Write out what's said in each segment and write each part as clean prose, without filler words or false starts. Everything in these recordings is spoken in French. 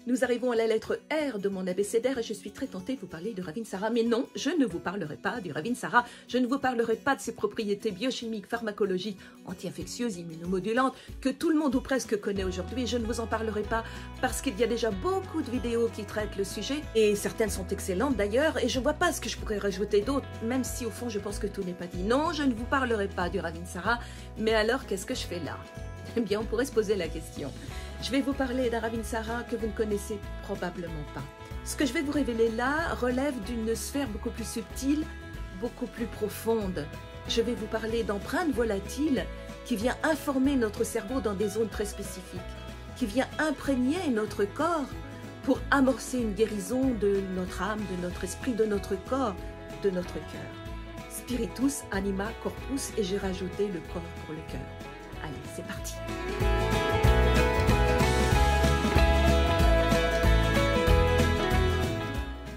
Nous arrivons à la lettre R de mon abécédaire et je suis très tentée de vous parler de Ravinsara. Mais non, je ne vous parlerai pas du Ravinsara. Je ne vous parlerai pas de ses propriétés biochimiques, pharmacologiques, anti-infectieuses, immunomodulantes, que tout le monde ou presque connaît aujourd'hui. Je ne vous en parlerai pas parce qu'il y a déjà beaucoup de vidéos qui traitent le sujet et certaines sont excellentes d'ailleurs et je ne vois pas ce que je pourrais rajouter d'autres, même si au fond je pense que tout n'est pas dit. Non, je ne vous parlerai pas du Ravinsara, mais alors qu'est-ce que je fais là? Eh bien, on pourrait se poser la question. Je vais vous parler d'un Ravinsara que vous ne connaissez probablement pas. Ce que je vais vous révéler là relève d'une sphère beaucoup plus subtile, beaucoup plus profonde. Je vais vous parler d'empreintes volatiles qui vient informer notre cerveau dans des zones très spécifiques, qui vient imprégner notre corps pour amorcer une guérison de notre âme, de notre esprit, de notre corps, de notre cœur. Spiritus, anima, corpus, et j'ai rajouté le corps pour le cœur. Allez, c'est parti.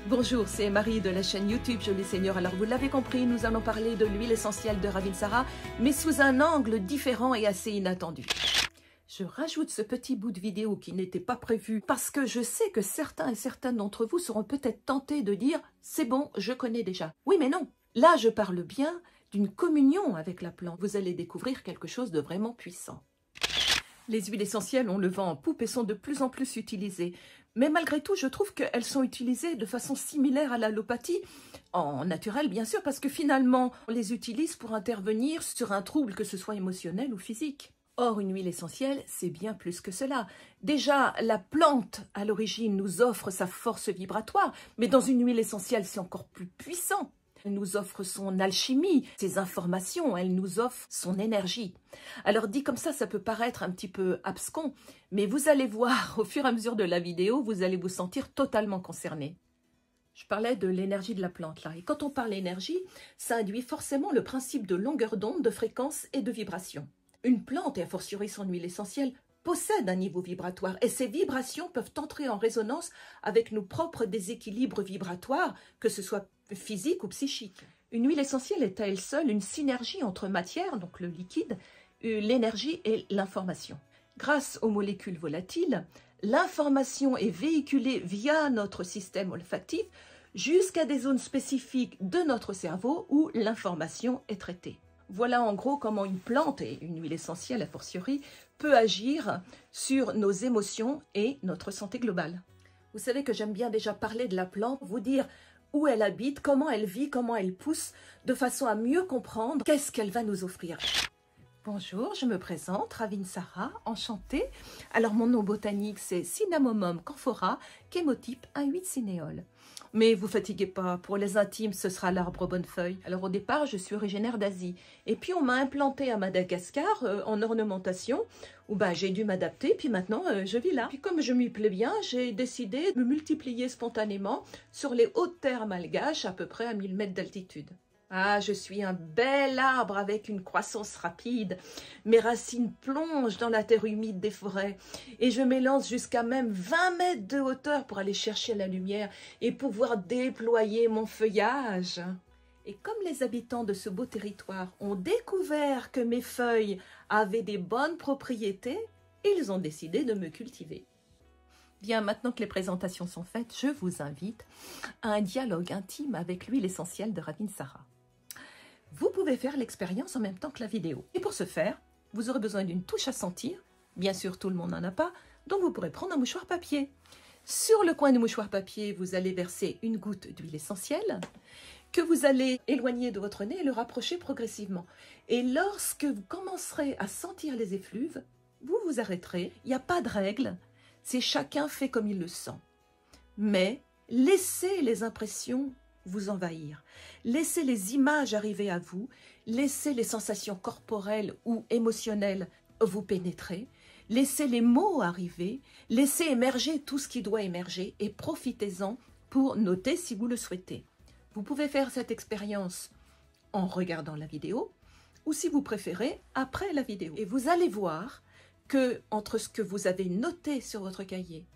Bonjour, c'est Marie de la chaîne YouTube Joli Seigneur. Alors vous l'avez compris, nous allons parler de l'huile essentielle de Ravinsara, mais sous un angle différent et assez inattendu. Je rajoute ce petit bout de vidéo qui n'était pas prévu parce que je sais que certains et certaines d'entre vous seront peut-être tentés de dire « c'est bon, je connais déjà ». Oui, mais non. Là, je parle bien d'une communion avec la plante. Vous allez découvrir quelque chose de vraiment puissant. Les huiles essentielles, on le vend en poupe et sont de plus en plus utilisées. Mais malgré tout, je trouve qu'elles sont utilisées de façon similaire à l'allopathie, en naturel bien sûr, parce que finalement, on les utilise pour intervenir sur un trouble, que ce soit émotionnel ou physique. Or, une huile essentielle, c'est bien plus que cela. Déjà, la plante, à l'origine, nous offre sa force vibratoire, mais dans une huile essentielle, c'est encore plus puissant. Elle nous offre son alchimie, ses informations, elle nous offre son énergie. Alors dit comme ça peut paraître un petit peu abscon, mais vous allez voir, au fur et à mesure de la vidéo, vous allez vous sentir totalement concerné. Je parlais de l'énergie de la plante là, et quand on parle énergie, ça induit forcément le principe de longueur d'onde, de fréquence et de vibration. Une plante, et a fortiori son huile essentielle, possède un niveau vibratoire et ces vibrations peuvent entrer en résonance avec nos propres déséquilibres vibratoires, que ce soit physique ou psychique. Une huile essentielle est à elle seule une synergie entre matière, donc le liquide, l'énergie et l'information. Grâce aux molécules volatiles, l'information est véhiculée via notre système olfactif jusqu'à des zones spécifiques de notre cerveau où l'information est traitée. Voilà en gros comment une plante, et une huile essentielle a fortiori, peut agir sur nos émotions et notre santé globale. Vous savez que j'aime bien déjà parler de la plante, vous dire où elle habite, comment elle vit, comment elle pousse, de façon à mieux comprendre qu'est-ce qu'elle va nous offrir. Bonjour, je me présente, Ravinsara, enchantée. Alors mon nom botanique c'est Cinnamomum camphora, chémotype 1,8 cinéole. Mais vous fatiguez pas, pour les intimes ce sera l'arbre aux bonnes feuilles. Alors au départ je suis originaire d'Asie et puis on m'a implanté à Madagascar en ornementation où j'ai dû m'adapter puis maintenant je vis là. Puis comme je m'y plais bien, j'ai décidé de me multiplier spontanément sur les hautes terres malgaches à peu près à 1000 mètres d'altitude. Ah, je suis un bel arbre avec une croissance rapide. Mes racines plongent dans la terre humide des forêts et je m'élance jusqu'à même 20 mètres de hauteur pour aller chercher la lumière et pouvoir déployer mon feuillage. Et comme les habitants de ce beau territoire ont découvert que mes feuilles avaient des bonnes propriétés, ils ont décidé de me cultiver. Bien, maintenant que les présentations sont faites, je vous invite à un dialogue intime avec l'huile essentielle de Ravinsara. Vous pouvez faire l'expérience en même temps que la vidéo. Et pour ce faire, vous aurez besoin d'une touche à sentir. Bien sûr, tout le monde n'en a pas, donc vous pourrez prendre un mouchoir papier. Sur le coin du mouchoir papier, vous allez verser une goutte d'huile essentielle que vous allez éloigner de votre nez et le rapprocher progressivement. Et lorsque vous commencerez à sentir les effluves, vous vous arrêterez. Il n'y a pas de règle, c'est chacun fait comme il le sent. Mais laissez les impressions vous envahir. Laissez les images arriver à vous, laissez les sensations corporelles ou émotionnelles vous pénétrer, laissez les mots arriver, laissez émerger tout ce qui doit émerger et profitez-en pour noter si vous le souhaitez. Vous pouvez faire cette expérience en regardant la vidéo ou si vous préférez après la vidéo. Et vous allez voir que entre ce que vous avez noté sur votre cahier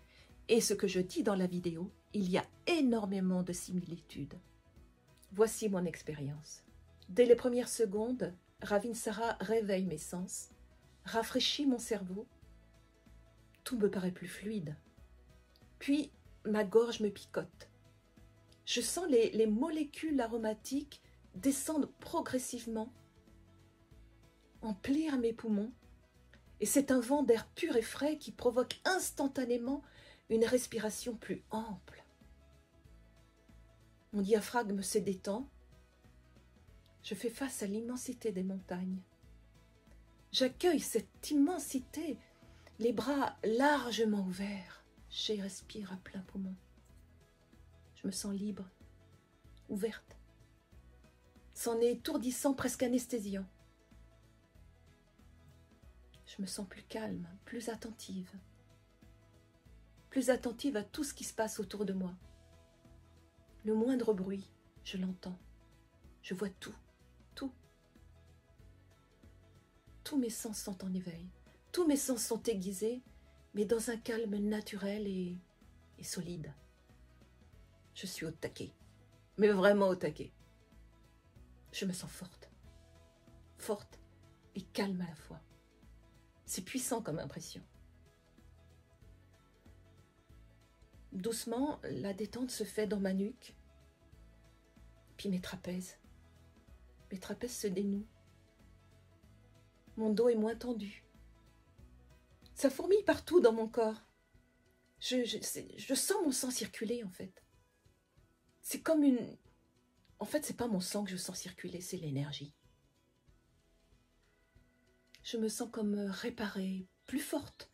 et ce que je dis dans la vidéo, il y a énormément de similitudes. Voici mon expérience. Dès les premières secondes, Ravinsara réveille mes sens, rafraîchit mon cerveau. Tout me paraît plus fluide. Puis, ma gorge me picote. Je sens les molécules aromatiques descendre progressivement, emplir mes poumons. Et c'est un vent d'air pur et frais qui provoque instantanément une respiration plus ample. Mon diaphragme se détend. Je fais face à l'immensité des montagnes. J'accueille cette immensité, les bras largement ouverts. Je respire à plein poumon. Je me sens libre, ouverte. C'en est étourdissant, presque anesthésiant. Je me sens plus calme, plus attentive à tout ce qui se passe autour de moi. Le moindre bruit, je l'entends. Je vois tout, tout. Tous mes sens sont en éveil. Tous mes sens sont aiguisés, mais dans un calme naturel et solide. Je suis au taquet, mais vraiment au taquet. Je me sens forte et calme à la fois. C'est puissant comme impression. Doucement, la détente se fait dans ma nuque, puis mes trapèzes. Mes trapèzes se dénouent. Mon dos est moins tendu. Ça fourmille partout dans mon corps. Je sens mon sang circuler, en fait. C'est comme une... En fait, c'est pas mon sang que je sens circuler, c'est l'énergie. Je me sens comme réparée, plus forte.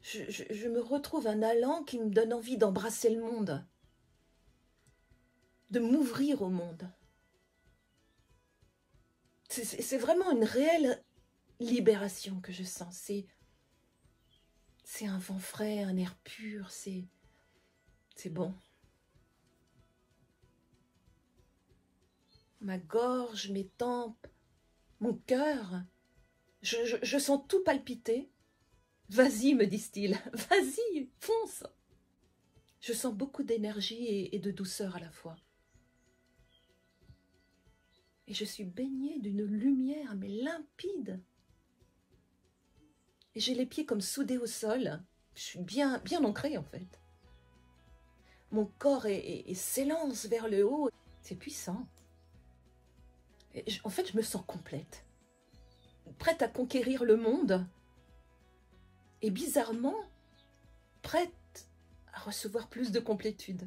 Je me retrouve un allant qui me donne envie d'embrasser le monde, de m'ouvrir au monde. C'est vraiment une réelle libération que je sens. C'est un vent frais, un air pur, c'est bon. Ma gorge, mes tempes, mon cœur, je sens tout palpiter. Vas-y, me disent-ils, vas-y, fonce. Je sens beaucoup d'énergie et de douceur à la fois. Et je suis baignée d'une lumière, mais limpide. Et j'ai les pieds comme soudés au sol. Je suis bien ancrée, en fait. Mon corps s'élance vers le haut. C'est puissant. En fait, je me sens complète. Prête à conquérir le monde. Et bizarrement, prête à recevoir plus de complétude.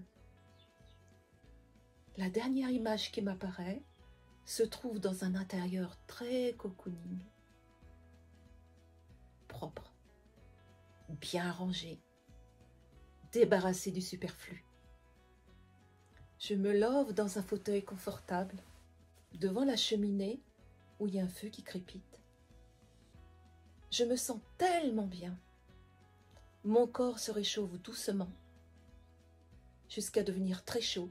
La dernière image qui m'apparaît se trouve dans un intérieur très cocooning, propre, bien rangé, débarrassé du superflu. Je me love dans un fauteuil confortable, devant la cheminée où il y a un feu qui crépite. Je me sens tellement bien. Mon corps se réchauffe doucement, jusqu'à devenir très chaud,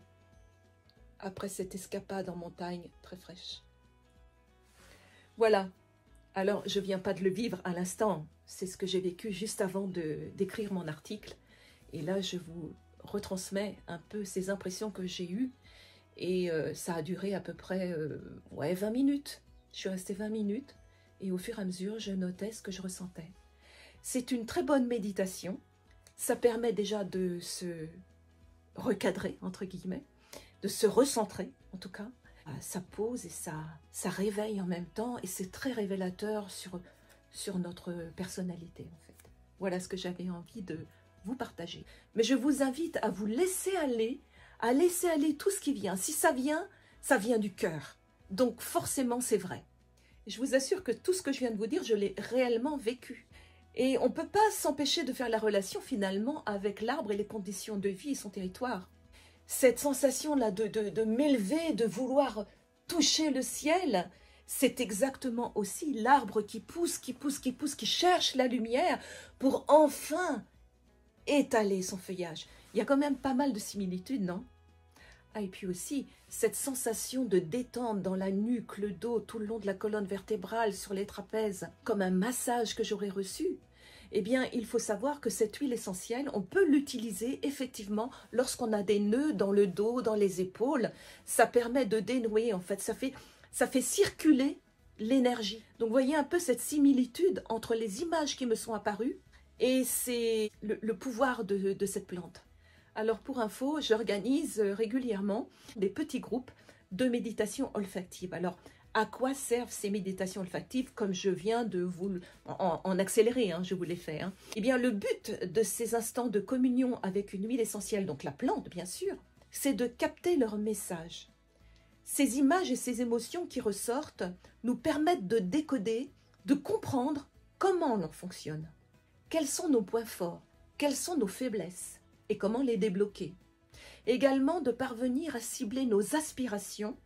après cette escapade en montagne très fraîche. Voilà, alors je ne viens pas de le vivre à l'instant, c'est ce que j'ai vécu juste avant d'écrire mon article. Et là, je vous retransmets un peu ces impressions que j'ai eues. Et ça a duré à peu près 20 minutes. Je suis restée 20 minutes et au fur et à mesure, je notais ce que je ressentais. C'est une très bonne méditation. Ça permet déjà de se recadrer, entre guillemets, de se recentrer, en tout cas. Ça pose et ça réveille en même temps et c'est très révélateur sur notre personnalité, en fait. Voilà ce que j'avais envie de vous partager. Mais je vous invite à vous laisser aller, tout ce qui vient. Si ça vient du cœur. Donc forcément, c'est vrai. Je vous assure que tout ce que je viens de vous dire, je l'ai réellement vécu. Et on ne peut pas s'empêcher de faire la relation finalement avec l'arbre et les conditions de vie et son territoire. Cette sensation-là de m'élever, de vouloir toucher le ciel, c'est exactement aussi l'arbre qui pousse, qui cherche la lumière pour enfin étaler son feuillage. Il y a quand même pas mal de similitudes, non? Ah, et puis aussi, cette sensation de détente dans la nuque, le dos, tout le long de la colonne vertébrale, sur les trapèzes, comme un massage que j'aurais reçu. Eh bien, il faut savoir que cette huile essentielle, on peut l'utiliser effectivement lorsqu'on a des nœuds dans le dos, dans les épaules. Ça permet de dénouer, en fait, ça fait circuler l'énergie. Donc, vous voyez un peu cette similitude entre les images qui me sont apparues Et c'est le pouvoir de cette plante. Alors pour info, j'organise régulièrement des petits groupes de méditation olfactive. Alors, à quoi servent ces méditations olfactives comme je viens de vous en accélérer, je vous l'ai fait. Eh bien, le but de ces instants de communion avec une huile essentielle, donc la plante bien sûr, c'est de capter leur message. Ces images et ces émotions qui ressortent nous permettent de décoder, de comprendre comment l'on fonctionne. Quels sont nos points forts? Quelles sont nos faiblesses? Et comment les débloquer? Également de parvenir à cibler nos aspirations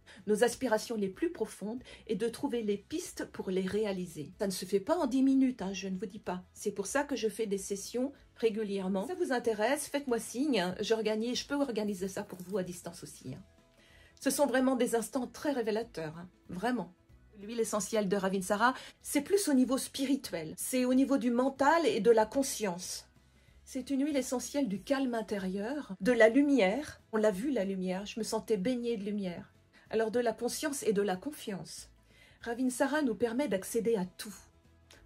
les plus profondes et de trouver les pistes pour les réaliser. Ça ne se fait pas en 10 minutes, je ne vous dis pas. C'est pour ça que je fais des sessions régulièrement. Si ça vous intéresse, faites-moi signe, je peux organiser ça pour vous à distance aussi. Ce sont vraiment des instants très révélateurs, vraiment. L'huile essentielle de Ravinsara, c'est plus au niveau spirituel, c'est au niveau du mental et de la conscience. C'est une huile essentielle du calme intérieur, de la lumière. On l'a vu, la lumière, je me sentais baignée de lumière. Alors de la conscience et de la confiance. Ravinsara nous permet d'accéder à tout.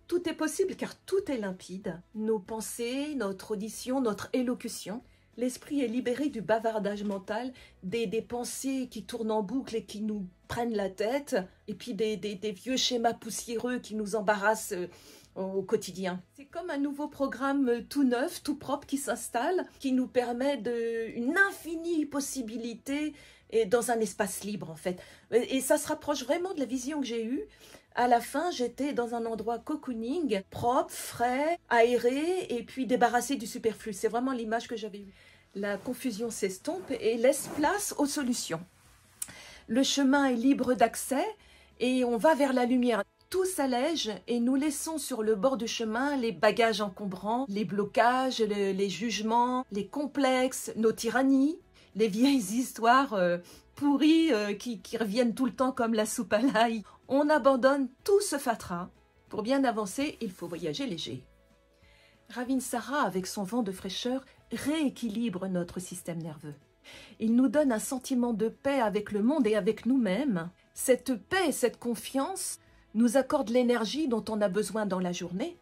Tout est possible car tout est limpide. Nos pensées, notre audition, notre élocution. L'esprit est libéré du bavardage mental, des pensées qui tournent en boucle et qui nous prennent la tête, et puis des vieux schémas poussiéreux qui nous embarrassent au quotidien. C'est comme un nouveau programme tout neuf, tout propre qui s'installe, qui nous permet une infinie possibilité et dans un espace libre en fait. Et ça se rapproche vraiment de la vision que j'ai eue. À la fin, j'étais dans un endroit cocooning, propre, frais, aéré et puis débarrassé du superflu. C'est vraiment l'image que j'avais eue. La confusion s'estompe et laisse place aux solutions. Le chemin est libre d'accès et on va vers la lumière. Tout s'allège et nous laissons sur le bord du chemin les bagages encombrants, les blocages, les jugements, les complexes, nos tyrannies, les vieilles histoires pourries qui reviennent tout le temps comme la soupe à l'ail. On abandonne tout ce fatras. Pour bien avancer, il faut voyager léger. Ravinsara, avec son vent de fraîcheur, rééquilibre notre système nerveux. Il nous donne un sentiment de paix avec le monde et avec nous-mêmes. Cette paix et cette confiance nous accorde l'énergie dont on a besoin dans la journée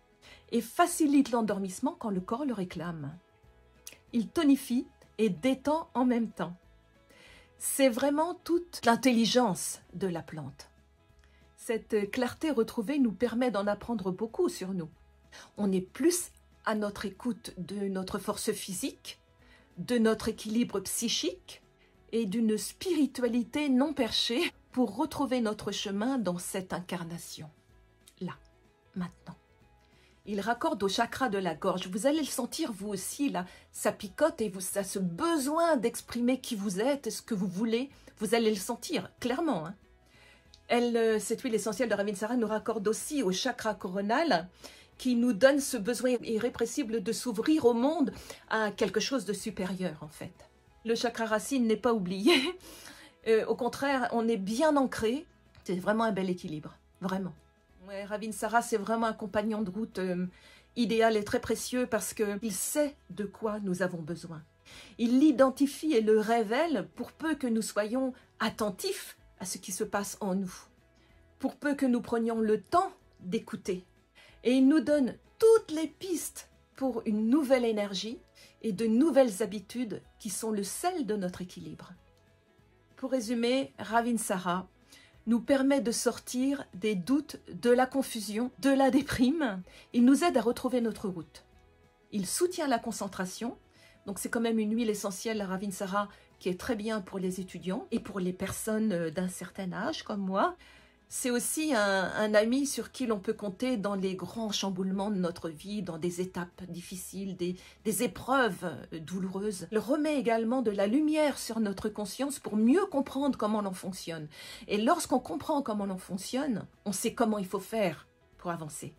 et facilite l'endormissement quand le corps le réclame. Il tonifie et détend en même temps. C'est vraiment toute l'intelligence de la plante. Cette clarté retrouvée nous permet d'en apprendre beaucoup sur nous. On est plus à notre écoute de notre force physique, de notre équilibre psychique et d'une spiritualité non perchée pour retrouver notre chemin dans cette incarnation. Là, maintenant. Il raccorde au chakra de la gorge. Vous allez le sentir vous aussi, là, ça picote et ça a ce besoin d'exprimer qui vous êtes et ce que vous voulez. Vous allez le sentir, clairement. Cette huile essentielle de Ravinsara nous raccorde aussi au chakra coronal qui nous donne ce besoin irrépressible de s'ouvrir au monde à quelque chose de supérieur, en fait. Le chakra racine n'est pas oublié. Au contraire, on est bien ancré. C'est vraiment un bel équilibre, vraiment. Ouais, Ravinsara, c'est vraiment un compagnon de route idéal et très précieux parce qu'il sait de quoi nous avons besoin. Il l'identifie et le révèle pour peu que nous soyons attentifs à ce qui se passe en nous, pour peu que nous prenions le temps d'écouter. Et il nous donne toutes les pistes pour une nouvelle énergie et de nouvelles habitudes qui sont le sel de notre équilibre. Pour résumer, Ravinsara nous permet de sortir des doutes, de la confusion, de la déprime. Il nous aide à retrouver notre route. Il soutient la concentration. Donc c'est quand même une huile essentielle, la Ravinsara, qui est très bien pour les étudiants et pour les personnes d'un certain âge comme moi. C'est aussi un ami sur qui l'on peut compter dans les grands chamboulements de notre vie, dans des étapes difficiles, des épreuves douloureuses. Il remet également de la lumière sur notre conscience pour mieux comprendre comment l'on fonctionne. Et lorsqu'on comprend comment l'on fonctionne, on sait comment il faut faire pour avancer.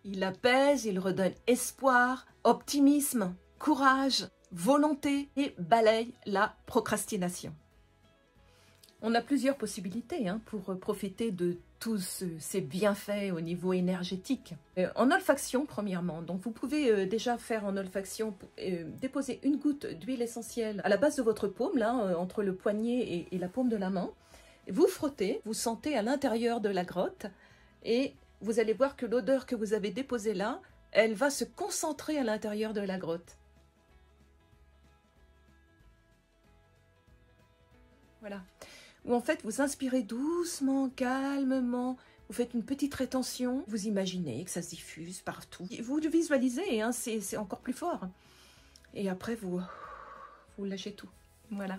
Il apaise, il redonne espoir, optimisme, courage, volonté et balaye la procrastination. On a plusieurs possibilités pour profiter de tous ces bienfaits au niveau énergétique. En olfaction, premièrement, donc vous pouvez déjà faire en olfaction, déposer une goutte d'huile essentielle à la base de votre paume, là, entre le poignet et la paume de la main. Vous frottez, vous sentez à l'intérieur de la grotte et vous allez voir que l'odeur que vous avez déposée là Elle va se concentrer à l'intérieur de la grotte. Voilà. Où en fait, vous inspirez doucement, calmement. Vous faites une petite rétention. Vous imaginez que ça se diffuse partout. Vous visualisez, hein, c'est encore plus fort. Et après, vous lâchez tout. Voilà.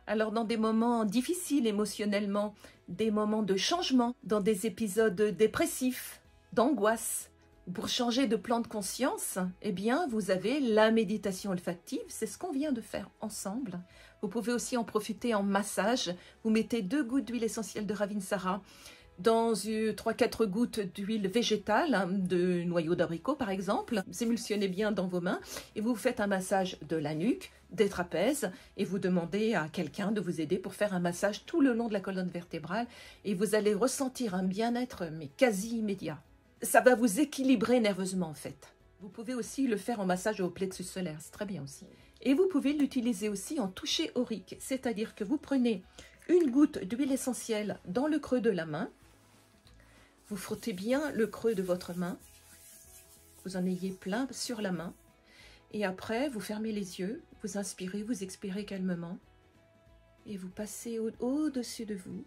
Alors, dans des moments difficiles émotionnellement, des moments de changement, dans des épisodes dépressifs, d'angoisse, pour changer de plan de conscience, eh bien, vous avez la méditation olfactive. C'est ce qu'on vient de faire ensemble. Vous pouvez aussi en profiter en massage. Vous mettez 2 gouttes d'huile essentielle de Ravinsara dans 3-4 gouttes d'huile végétale, de noyau d'abricot par exemple. Vous émulsionnez bien dans vos mains et vous faites un massage de la nuque, des trapèzes, et vous demandez à quelqu'un de vous aider pour faire un massage tout le long de la colonne vertébrale et vous allez ressentir un bien-être mais quasi immédiat. Ça va vous équilibrer nerveusement en fait. Vous pouvez aussi le faire en massage au plexus solaire, c'est très bien aussi. Et vous pouvez l'utiliser aussi en toucher aurique, c'est-à-dire que vous prenez une goutte d'huile essentielle dans le creux de la main, vous frottez bien le creux de votre main, vous en ayez plein sur la main, et après vous fermez les yeux, vous inspirez, vous expirez calmement, et vous passez au-dessus de vous,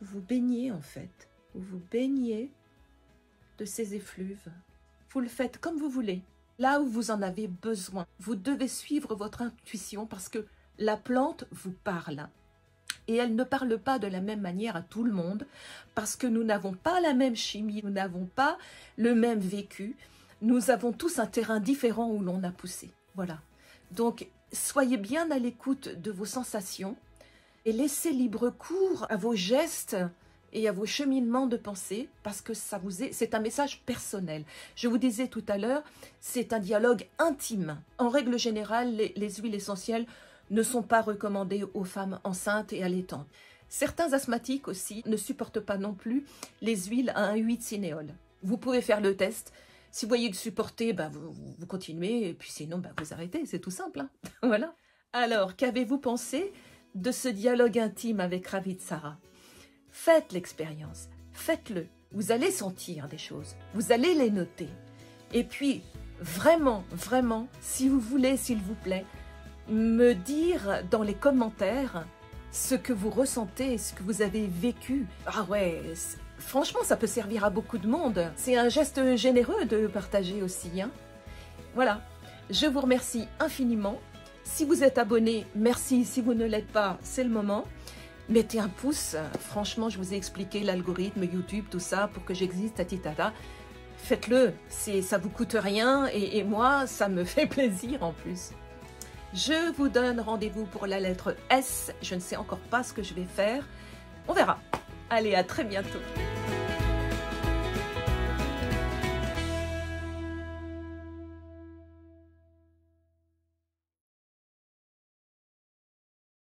vous vous baignez en fait, vous vous baignez de ces effluves. Vous le faites comme vous voulez, là où vous en avez besoin. Vous devez suivre votre intuition parce que la plante vous parle. Et elle ne parle pas de la même manière à tout le monde parce que nous n'avons pas la même chimie, nous n'avons pas le même vécu. Nous avons tous un terrain différent où l'on a poussé. Voilà. Donc, soyez bien à l'écoute de vos sensations et laissez libre cours à vos gestes et à vos cheminements de pensée, parce que c'est un message personnel. Je vous disais tout à l'heure, c'est un dialogue intime. En règle générale, les huiles essentielles ne sont pas recommandées aux femmes enceintes et allaitantes. Certains asthmatiques aussi ne supportent pas non plus les huiles à un 8 cinéole. Vous pouvez faire le test. Si vous voyez que supportez, vous continuez, et puis sinon, vous arrêtez, c'est tout simple. Hein. Voilà. Alors, qu'avez-vous pensé de ce dialogue intime avec Ravinsara ? Faites l'expérience, faites-le. Vous allez sentir des choses, vous allez les noter. Et puis, vraiment, vraiment, si vous voulez, s'il vous plaît, me dire dans les commentaires ce que vous ressentez, ce que vous avez vécu. Ah ouais, franchement, ça peut servir à beaucoup de monde. C'est un geste généreux de partager aussi. Hein. Voilà, je vous remercie infiniment. Si vous êtes abonné, merci. Si vous ne l'êtes pas, c'est le moment. Mettez un pouce, franchement, je vous ai expliqué l'algorithme, YouTube, tout ça, pour que j'existe, tatitata. Faites-le, ça vous coûte rien et moi, ça me fait plaisir en plus. Je vous donne rendez-vous pour la lettre S. Je ne sais encore pas ce que je vais faire. On verra. Allez, à très bientôt.